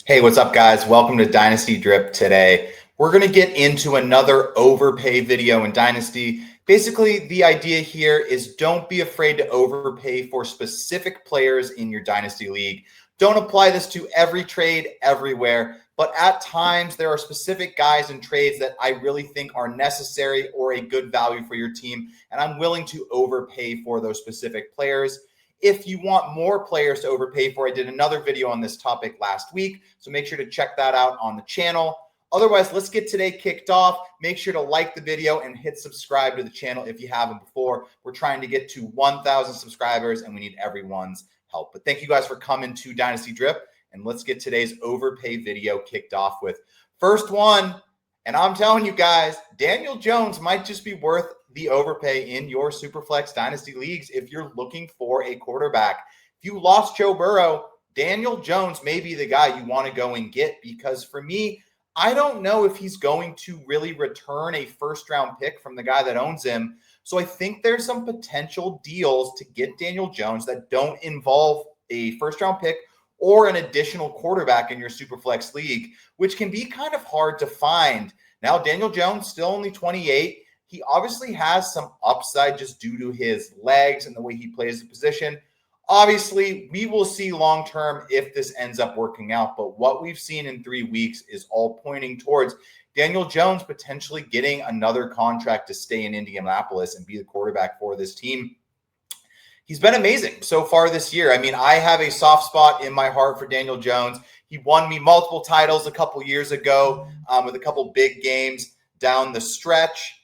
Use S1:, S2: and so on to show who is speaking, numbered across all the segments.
S1: Hey, what's up, guys? Welcome to Dynasty Drip today. We're going to get into another overpay video in Dynasty. Basically, the idea here is don't be afraid to overpay for specific players in your Dynasty League. Don't apply this to every trade everywhere, but at times there are specific guys and trades that I really think are necessary or a good value for your team, and I'm willing to overpay for those specific players. If you want more players to overpay for, I did another video on this topic last week, so make sure to check that out on the channel. Otherwise, let's get today kicked off. Make sure to like the video and hit subscribe to the channel if you haven't before. We're trying to get to 1,000 subscribers, and we need everyone's help. But thank you guys for coming to Dynasty Drip, and let's get today's overpay video kicked off with first one. And I'm telling you guys, Daniel Jones might just be worth the overpay in your Superflex Dynasty leagues if you're looking for a quarterback. If you lost Joe Burrow, Daniel Jones may be the guy you want to go and get, because for me, I don't know if he's going to really return a first-round pick from the guy that owns him. So I think there's some potential deals to get Daniel Jones that don't involve a first-round pick or an additional quarterback in your Superflex league, which can be kind of hard to find. Now, Daniel Jones, still only 28. He obviously has some upside just due to his legs and the way he plays the position. Obviously, we will see long-term if this ends up working out, but what we've seen in 3 weeks is all pointing towards Daniel Jones potentially getting another contract to stay in Indianapolis and be the quarterback for this team. He's been amazing so far this year. I mean, I have a soft spot in my heart for Daniel Jones. He won me multiple titles a couple years ago with a couple big games down the stretch.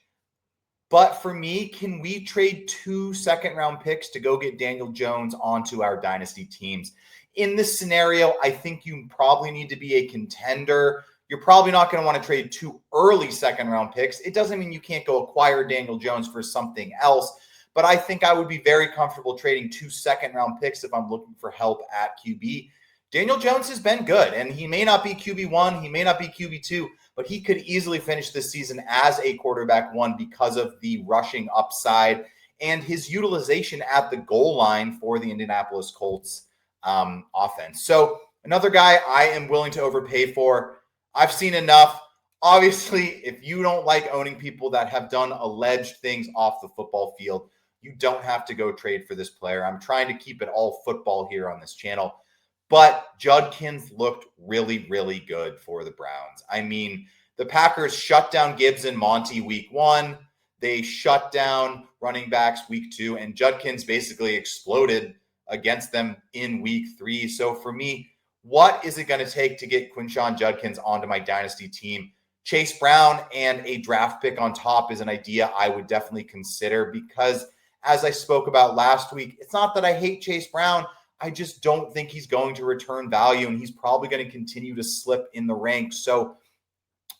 S1: But for me, can we trade 2 second-round picks to go get Daniel Jones onto our Dynasty teams? In this scenario, I think you probably need to be a contender. You're probably not going to want to trade 2 early second-round picks. It doesn't mean you can't go acquire Daniel Jones for something else, but I think I would be very comfortable trading 2 second-round picks if I'm looking for help at QB. Daniel Jones has been good, and he may not be QB1, he may not be QB2, but he could easily finish this season as a quarterback 1 because of the rushing upside and his utilization at the goal line for the Indianapolis Colts offense. So another guy I am willing to overpay for. I've seen enough. Obviously, if you don't like owning people that have done alleged things off the football field, you don't have to go trade for this player. I'm trying to keep it all football here on this channel. But Judkins looked really, really good for the Browns. I mean, the Packers shut down Gibbs and Monty week 1. They shut down running backs week 2. And Judkins basically exploded against them in week 3. So for me, what is it going to take to get Quinshon Judkins onto my Dynasty team? Chase Brown and a draft pick on top is an idea I would definitely consider, because as I spoke about last week, it's not that I hate Chase Brown. I just don't think he's going to return value, and he's probably going to continue to slip in the ranks. So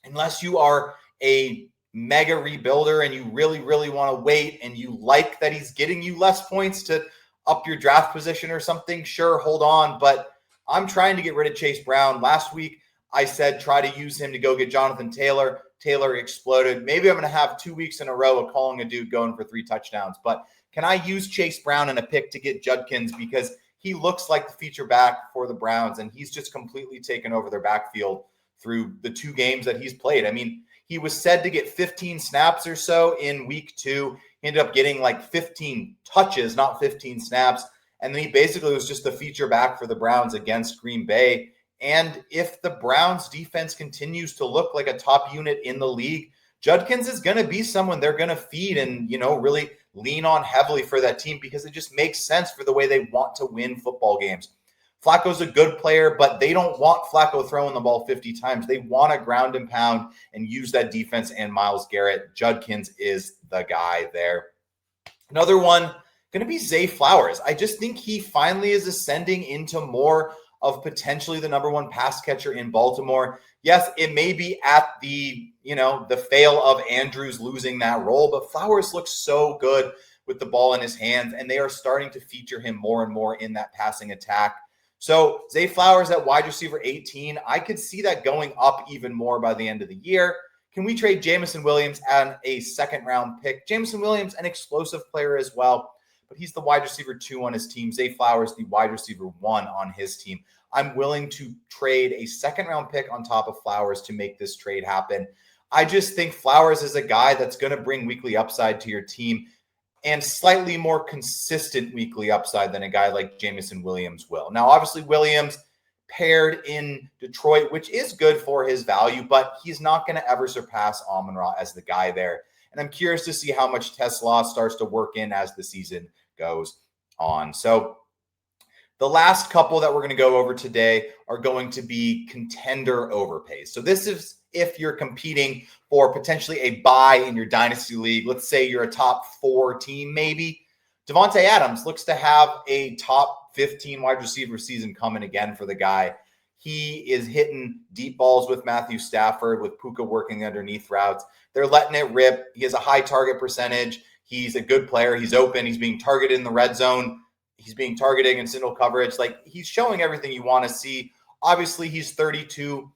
S1: unless you are a mega rebuilder and you really, really want to wait and you like that he's getting you less points to up your draft position or something, sure, hold on. But I'm trying to get rid of Chase Brown. Last week, I said try to use him to go get Jonathan Taylor. Taylor exploded. Maybe I'm going to have 2 weeks in a row of calling a dude going for 3 touchdowns. But can I use Chase Brown in a pick to get Judkins? Because he looks like the feature back for the Browns, and he's just completely taken over their backfield through the 2 games that he's played. I mean, he was said to get 15 snaps or so in week 2. He ended up getting like 15 touches, not 15 snaps. And then he basically was just the feature back for the Browns against Green Bay. And if the Browns defense continues to look like a top unit in the league, Judkins is going to be someone they're going to feed and, really lean on heavily for that team, because it just makes sense for the way they want to win football games. Flacco's a good player, but they don't want Flacco throwing the ball 50 times. They want to ground and pound and use that defense and Myles Garrett. Judkins is the guy there. Another one, going to be Zay Flowers. I just think he finally is ascending into more of potentially the number 1 pass catcher in Baltimore. Yes, it may be at the fail of Andrews losing that role, but Flowers looks so good with the ball in his hands, and they are starting to feature him more and more in that passing attack. So Zay Flowers at wide receiver 18, I could see that going up even more by the end of the year. Can we trade Jameson Williams and a second-round pick? Jameson Williams, an explosive player as well. but he's the wide receiver 2 on his team. Zay Flowers, the wide receiver 1 on his team. I'm willing to trade a second-round pick on top of Flowers to make this trade happen. I just think Flowers is a guy that's going to bring weekly upside to your team and slightly more consistent weekly upside than a guy like Jameson Williams will. Now, obviously, Williams paired in Detroit, which is good for his value, but he's not going to ever surpass Amon-Ra as the guy there. And I'm curious to see how much Tesla starts to work in as the season goes on. So the last couple that we're going to go over today are going to be contender overpays. So this is if you're competing for potentially a buy in your dynasty league. Let's say you're a top 4 team, maybe. Davante Adams looks to have a top 15 wide receiver season coming again for the guy. He is hitting deep balls with Matthew Stafford, with Puka working underneath routes. They're letting it rip. He has a high target percentage. He's a good player. He's open. He's being targeted in the red zone. He's being targeted in single coverage. Like, he's showing everything you want to see. Obviously, he's 32.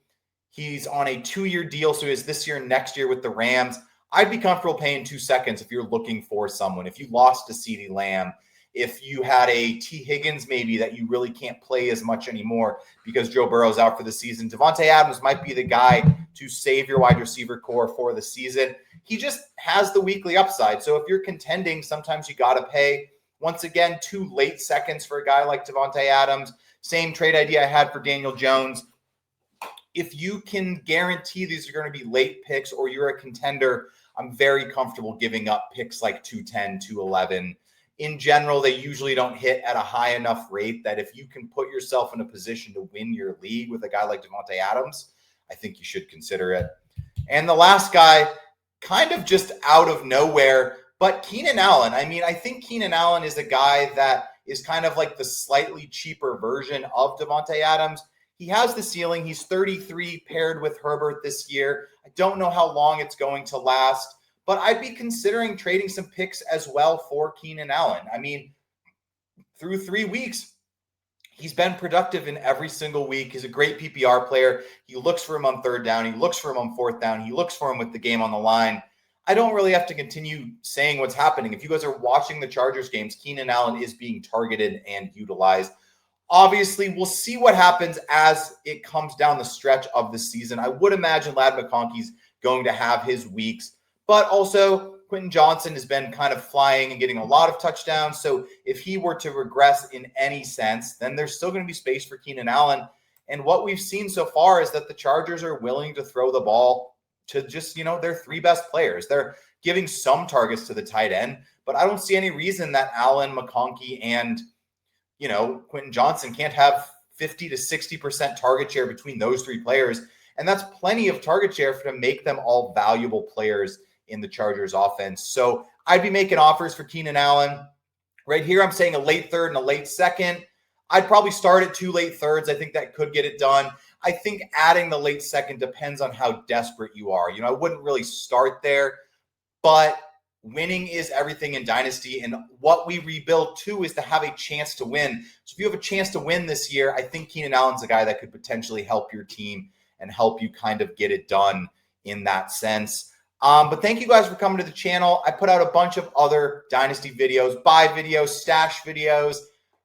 S1: He's on a 2-year deal, so he has this year and next year with the Rams. I'd be comfortable paying 2 seconds if you're looking for someone. If you lost to CeeDee Lamb, if you had a T. Higgins maybe that you really can't play as much anymore because Joe Burrow's out for the season, Davante Adams might be the guy to save your wide receiver core for the season. He just has the weekly upside. So if you're contending, sometimes you got to pay. Once again, 2 late seconds for a guy like Davante Adams. Same trade idea I had for Daniel Jones. If you can guarantee these are going to be late picks or you're a contender, I'm very comfortable giving up picks like 210, 211. In general, they usually don't hit at a high enough rate that if you can put yourself in a position to win your league with a guy like Davante Adams, I think you should consider it. And the last guy, kind of just out of nowhere, but Keenan Allen. I mean, I think Keenan Allen is a guy that is kind of like the slightly cheaper version of Davante Adams. He has the ceiling. He's 33 paired with Herbert this year. I don't know how long it's going to last, but I'd be considering trading some picks as well for Keenan Allen. I mean, through 3 weeks, he's been productive in every single week. He's a great PPR player. He looks for him on 3rd down. He looks for him on 4th down. He looks for him with the game on the line. I don't really have to continue saying what's happening. If you guys are watching the Chargers games, Keenan Allen is being targeted and utilized. Obviously, we'll see what happens as it comes down the stretch of the season. I would imagine Ladd McConkey's going to have his weeks, but also Quinton Johnson has been kind of flying and getting a lot of touchdowns. So if he were to regress in any sense, then there's still going to be space for Keenan Allen. And what we've seen so far is that the Chargers are willing to throw the ball to just, their 3 best players. They're giving some targets to the tight end, but I don't see any reason that Allen, McConkey, and, Quinton Johnson can't have 50 to 60% target share between those 3 players. And that's plenty of target share to make them all valuable players in the Chargers offense. So I'd be making offers for Keenan Allen. Right here, I'm saying a late 3rd and a late 2nd. I'd probably start at 2 late 3rds. I think that could get it done. I think adding the late 2nd depends on how desperate you are. I wouldn't really start there, but winning is everything in Dynasty. And what we rebuild to is to have a chance to win. So if you have a chance to win this year, I think Keenan Allen's a guy that could potentially help your team and help you kind of get it done in that sense. But thank you guys for coming to the channel. I put out a bunch of other Dynasty videos, buy videos, stash videos,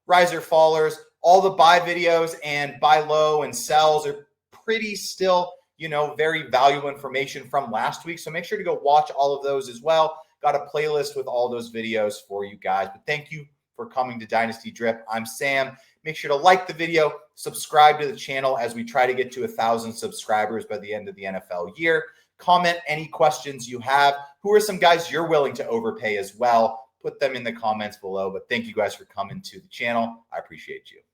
S1: riser fallers. All the buy videos and buy low and sells are pretty still, very valuable information from last week. So make sure to go watch all of those as well. Got a playlist with all those videos for you guys. But thank you for coming to Dynasty Drip. I'm Sam. Make sure to like the video, subscribe to the channel as we try to get to 1,000 subscribers by the end of the NFL year. Comment any questions you have. Who are some guys you're willing to overpay as well? Put them in the comments below. But thank you guys for coming to the channel. I appreciate you.